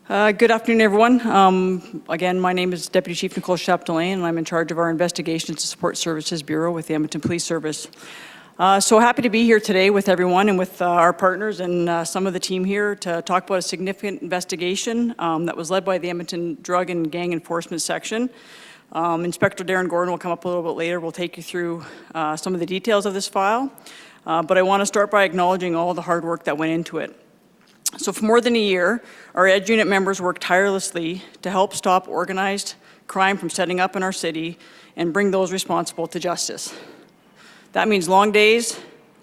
Good afternoon, everyone. Again, my name is Deputy Chief Nicole Chapdelaine, and I'm in charge of our Investigations and Support Services Bureau with the Edmonton Police Service. So happy to be here today with everyone and with our partners and some of the team here to talk about a significant investigation that was led by the Edmonton Drug and Gang Enforcement Section. Inspector Darren Gordon will come up a little bit later. We'll take you through some of the details of this file. But I want to start by acknowledging all the hard work that went into it. So for more than a year, our EDGE unit members worked tirelessly to help stop organized crime from setting up in our city and bring those responsible to justice. That means long days,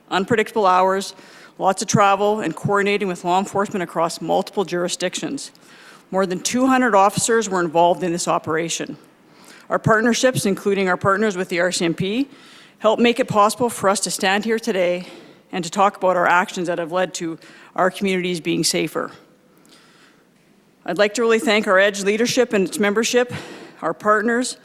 unpredictable hours, lots of travel, and coordinating with law enforcement across multiple jurisdictions. More than 200 officers were involved in this operation. Our partnerships, including our partners with the RCMP, helped make it possible for us to stand here today and to talk about our actions that have led to our communities being safer. I'd like to really thank our EDGE leadership and its membership, our partners,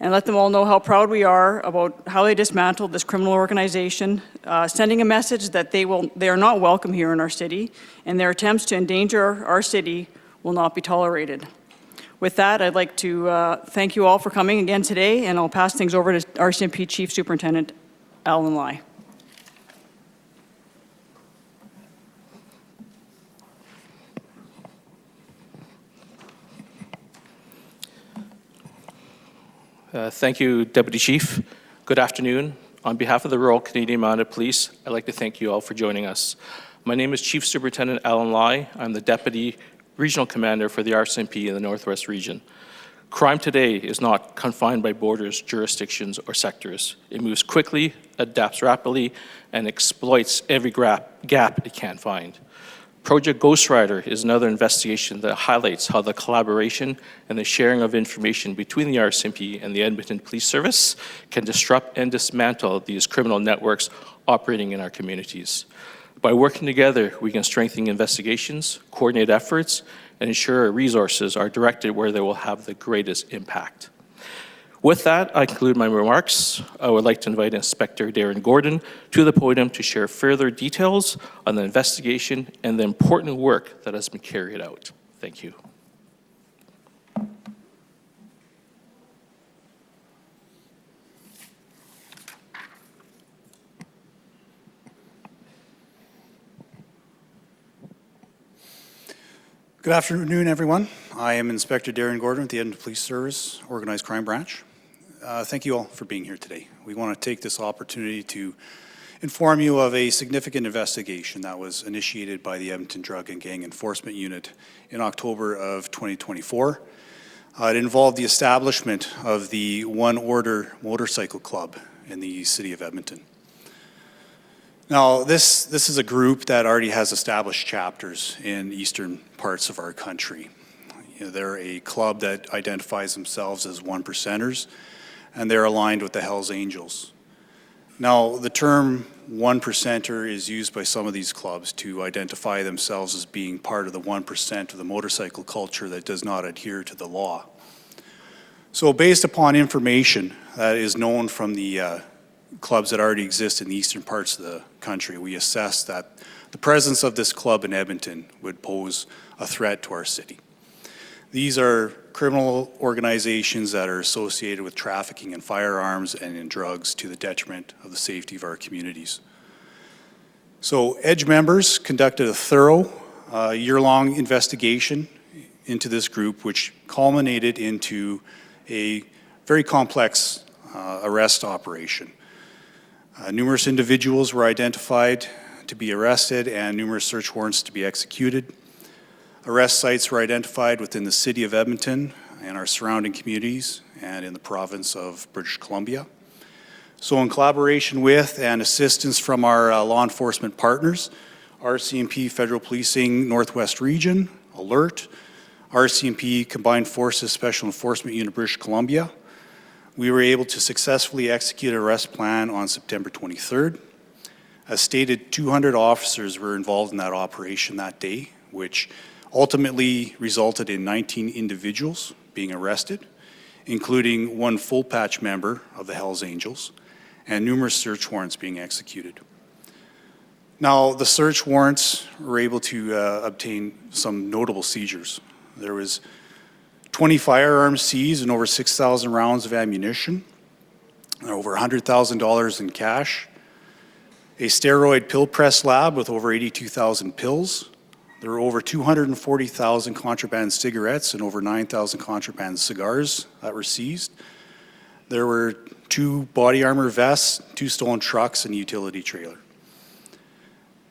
and let them all know how proud we are about how they dismantled this criminal organization, sending a message that they are not welcome here in our city, and their attempts to endanger our city will not be tolerated. With that, I'd like to thank you all for coming again today, and I'll pass things over to RCMP Chief Superintendent Alan Lai. Thank you, Deputy Chief. Good afternoon. On behalf of the Royal Canadian Mounted Police, I'd like to thank you all for joining us. My name is Chief Superintendent Alan Lai. I'm the Deputy Regional Commander for the RCMP in the Northwest Region. Crime today is not confined by borders, jurisdictions, or sectors. It moves quickly, adapts rapidly, and exploits every gap it can find. Project Ghostrider is another investigation that highlights how the collaboration and the sharing of information between the RCMP and the Edmonton Police Service can disrupt and dismantle these criminal networks operating in our communities. By working together, we can strengthen investigations, coordinate efforts, and ensure our resources are directed where they will have the greatest impact. With that, I conclude my remarks. I would like to invite Inspector Darren Gordon to the podium to share further details on the investigation and the important work that has been carried out. Thank you. Good afternoon, everyone. I am Inspector Darren Gordon with the Edmonton Police Service Organized Crime Branch. Thank you all for being here today. We want to take this opportunity to inform you of a significant investigation that was initiated by the Edmonton Drug and Gang Enforcement Unit in October of 2024. It involved the establishment of the One Order Motorcycle Club in the city of Edmonton. Now, this is a group that already has established chapters in eastern parts of our country. They're a club that identifies themselves as one percenters, and they're aligned with the Hells Angels. Now, the term one percenter is used by some of these clubs to identify themselves as being part of the 1% of the motorcycle culture that does not adhere to the law. So based upon information that is known from the clubs that already exist in the eastern parts of the country, we assess that the presence of this club in Edmonton would pose a threat to our city. These are criminal organizations that are associated with trafficking in firearms and in drugs to the detriment of the safety of our communities. So EDGE members conducted a thorough year-long investigation into this group, which culminated into a very complex arrest operation. Numerous individuals were identified to be arrested and numerous search warrants to be executed. Arrest sites were identified within the city of Edmonton and our surrounding communities and in the province of British Columbia. So in collaboration with and assistance from our law enforcement partners, RCMP Federal Policing Northwest Region, ALERT, RCMP Combined Forces Special Enforcement Unit British Columbia, we were able to successfully execute an arrest plan on September 23rd. As stated, 200 officers were involved in that operation that day, which ultimately resulted in 19 individuals being arrested, including one full-patch member of the Hells Angels, and numerous search warrants being executed. Now, the search warrants were able to obtain some notable seizures. There was 20 firearms seized and over 6,000 rounds of ammunition, and over $100,000 in cash, a steroid pill press lab with over 82,000 pills. There were over 240,000 contraband cigarettes and over 9,000 contraband cigars that were seized. There were 2 body armor vests, 2 stolen trucks, and a utility trailer.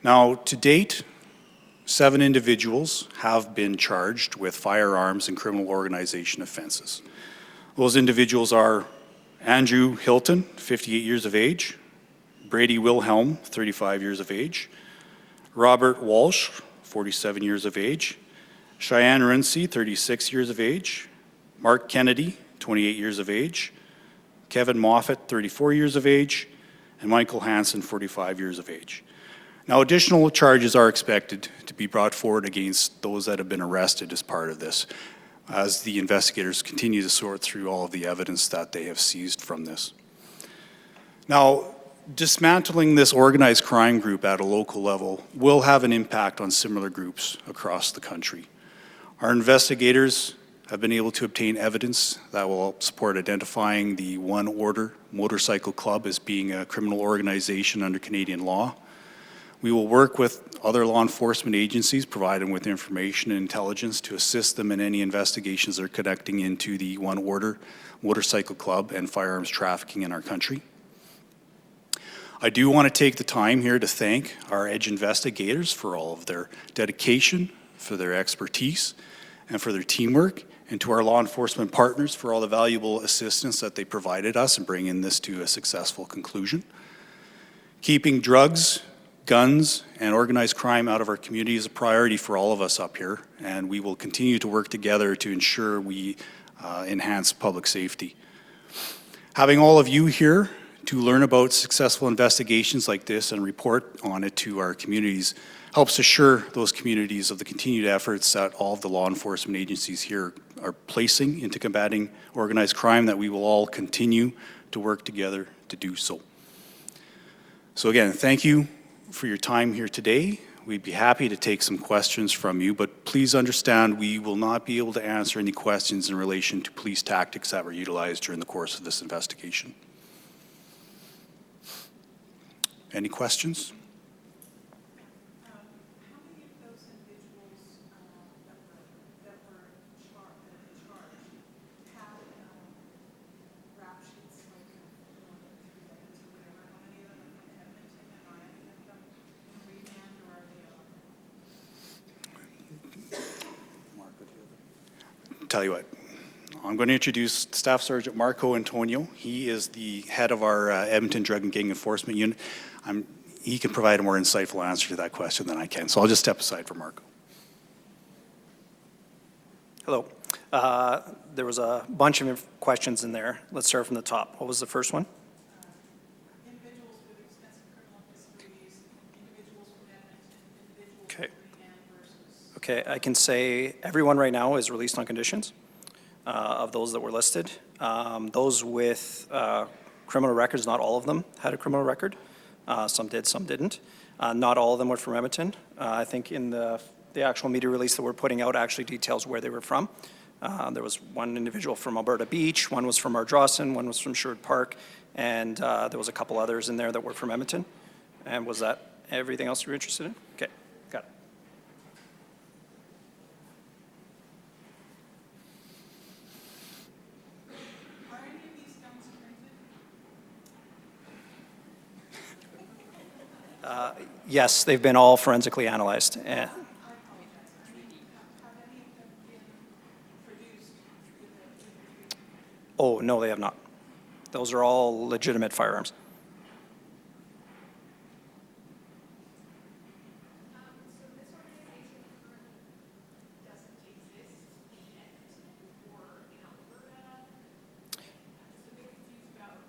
Now, to date, 7 individuals have been charged with firearms and criminal organization offenses. Those individuals are Andrew Hilton, 58 years of age, Brady Wilhelm, 35 years of age, Robert Walsh, 47 years of age, Cheyenne Rinsey, 36 years of age, Mark Kennedy, 28 years of age, Kevin Moffat, 34 years of age, and Michael Hansen, 45 years of age. Now, additional charges are expected to be brought forward against those that have been arrested as part of this, as the investigators continue to sort through all of the evidence that they have seized from this. Now, dismantling this organized crime group at a local level will have an impact on similar groups across the country. Our investigators have been able to obtain evidence that will support identifying the One Order Motorcycle Club as being a criminal organization under Canadian law. We will work with other law enforcement agencies, provide them with information and intelligence to assist them in any investigations they're conducting into the One Order Motorcycle Club and firearms trafficking in our country. I do want to take the time here to thank our EDGE investigators for all of their dedication, for their expertise, and for their teamwork, and to our law enforcement partners for all the valuable assistance that they provided us in bringing this to a successful conclusion. Keeping drugs, guns, and organized crime out of our community is a priority for all of us up here, and we will continue to work together to ensure we enhance public safety. Having all of you here to learn about successful investigations like this and report on it to our communities helps assure those communities of the continued efforts that all of the law enforcement agencies here are placing into combating organized crime, that we will all continue to work together to do so. So again, thank you for your time here today. We'd be happy to take some questions from you, but please understand we will not be able to answer any questions in relation to police tactics that were utilized during the course of this investigation. Any questions? How many of those individuals that were charged had rap sheets, like whatever? How many of them are from Edmonton, and are any of them in remand, or are they Tell you what, I'm going to introduce Staff Sergeant Marco Antonio. He is the head of our Edmonton Drug and Gang Enforcement Unit. He can provide a more insightful answer to that question than I can, so I'll just step aside for Marco. Hello. There was a bunch of questions in there. Let's start from the top. What was the first one? individuals with extensive criminal histories, individuals from Edmonton, individuals Okay. from remand versus? Okay, I can say everyone right now is released on conditions of those that were listed. Those with criminal records, not all of them had a criminal record. Some did, some didn't. Not all of them were from Edmonton. I think in the actual media release that we're putting out actually details where they were from. There was one individual from Alberta Beach, one was from Ardrossan, one was from Sherwood Park, and there was a couple others in there that were from Edmonton. And was that everything else you were interested in? Okay, got it. Are any of these guns printed? Yes, they've been all forensically analyzed. I apologize. I mean, have any of them been produced with the Oh, no, they have not. Those are all legitimate firearms. So this organization currently doesn't exist in Edmonton or in Alberta. I'm just a bit confused about,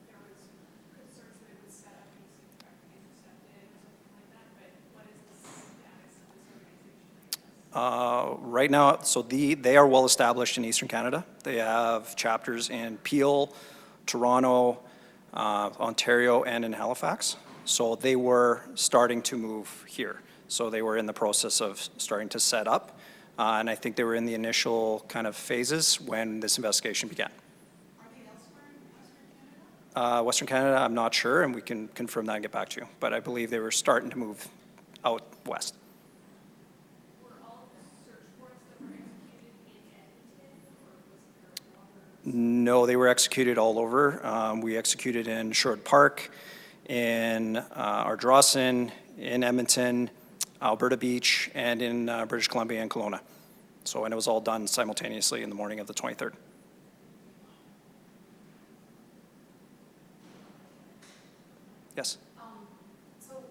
there was concerns that it was set up using traffic intercepted or something like that, but what is the status of this organization? Right now, so they are well established in Eastern Canada. They have chapters in Peel, Toronto, Ontario, and in Halifax. So they were starting to move here. So they were in the process of starting to set up. And I think they were in the initial kind of phases when this investigation began. Are they elsewhere in Western Canada? Western Canada, I'm not sure, and we can confirm that and get back to you. But I believe they were starting to move out west. Were all of the search warrants that were executed in Edmonton, or was there longer? No, they were executed all over. We executed in Sherwood Park, in Ardrossan, in Edmonton, Alberta Beach, and in British Columbia and Kelowna. So, and it was all done simultaneously in the morning of the 23rd. Yes? So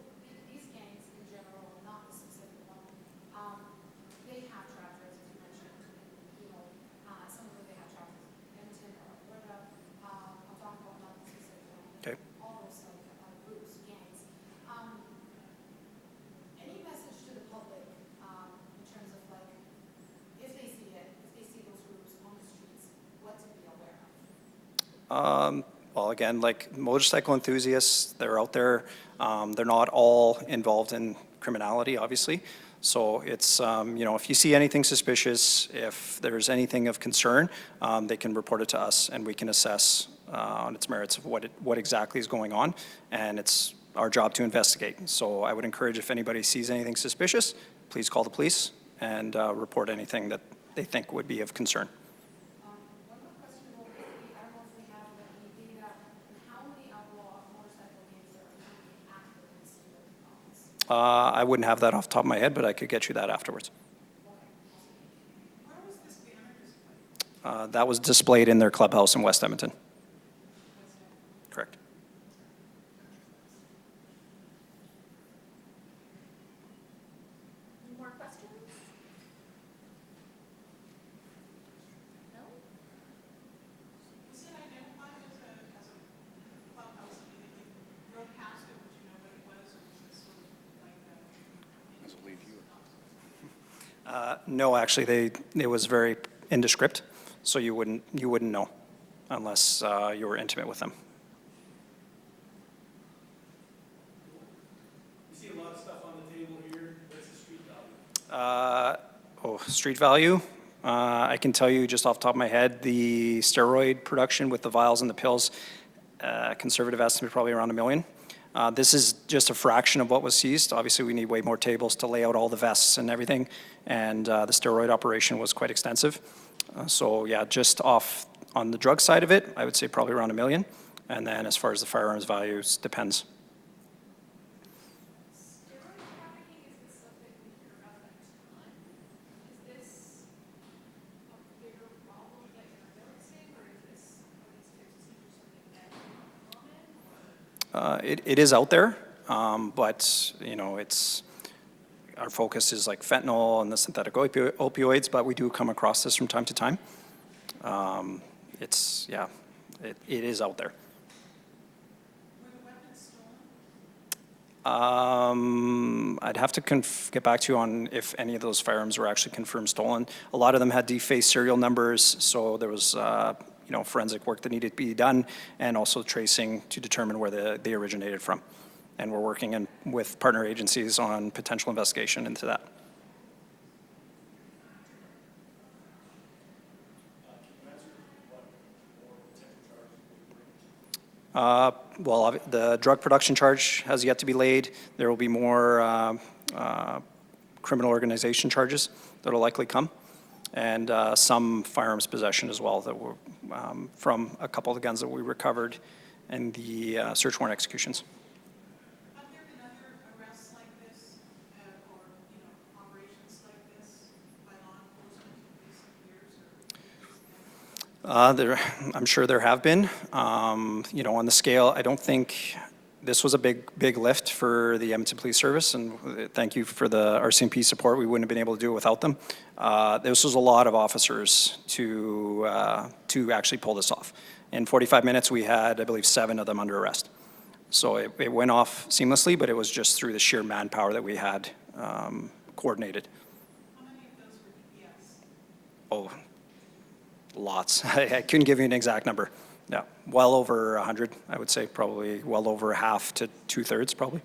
these gangs in general, not the specific one, they have trackers, as you mentioned, you know, some of them they have trackers, Edmonton or Alberta. I'm talking about not the specific one. Okay. All those groups, gangs. Any message to the public in terms of like, if they see it, if they see those groups on the streets, what to be aware of? Well, again, like motorcycle enthusiasts, they're out there. They're not all involved in criminality, obviously. So it's, you know, if you see anything suspicious, if there's anything of concern, they can report it to us and we can assess on its merits of what exactly is going on. And it's our job to investigate. So I would encourage if anybody sees anything suspicious, please call the police and report anything that they think would be of concern. One more question, I don't know if we have any data, how many outlaw motorcycle gangs are currently active in the city of Province? I wouldn't have that off the top of my head, but I could get you that afterwards. Where was this banner displayed? That was displayed in their clubhouse in West Edmonton. Correct. Any more questions? No? Was it identified as a clubhouse? I mean, if you drove past it, would you know what it was, or was this sort of like a? This will leave you. No, actually, it was very indescript, so you wouldn't know unless you were intimate with them. We see a lot of stuff on the table here. What's the street value? Street value. I can tell you just off the top of my head, the steroid production with the vials and the pills, conservative estimate probably around $1 million. This is just a fraction of what was seized. Obviously, we need way more tables to lay out all the vests and everything, and the steroid operation was quite extensive. So yeah, just off on the drug side of it, I would say probably around $1 million. And then as far as the firearms values, depends. Steroid trafficking is this something we hear about a ton? Is this a bigger problem that you're noticing, or is this, are these types of seizures something that is common? It is out there, but you know, our focus is like fentanyl and the synthetic opioids, but we do come across this from time to time. It is out there. Were the weapons stolen? I'd have to get back to you on if any of those firearms were actually confirmed stolen. A lot of them had defaced serial numbers, so there was you know, forensic work that needed to be done, and also tracing to determine where they originated from. And we're working with partner agencies on potential investigation into that. Well, the drug production charge has yet to be laid. There will be more criminal organization charges that will likely come, and some firearms possession as well that were from a couple of the guns that we recovered in the search warrant executions. Have there been other arrests like this, or, you know, operations like this by law enforcement in recent years, or? I'm sure there have been. You know, on the scale, I don't think this was a big lift for the Edmonton Police Service, and thank you for the RCMP support. We wouldn't have been able to do it without them. This was a lot of officers to actually pull this off. In 45 minutes, we had, I believe, 7 of them under arrest. So it went off seamlessly, but it was just through the sheer manpower that we had coordinated. How many of those were EPS? Oh, lots. I couldn't give you an exact number. Yeah, well over 100, I would say, probably well over half to 2/3, probably.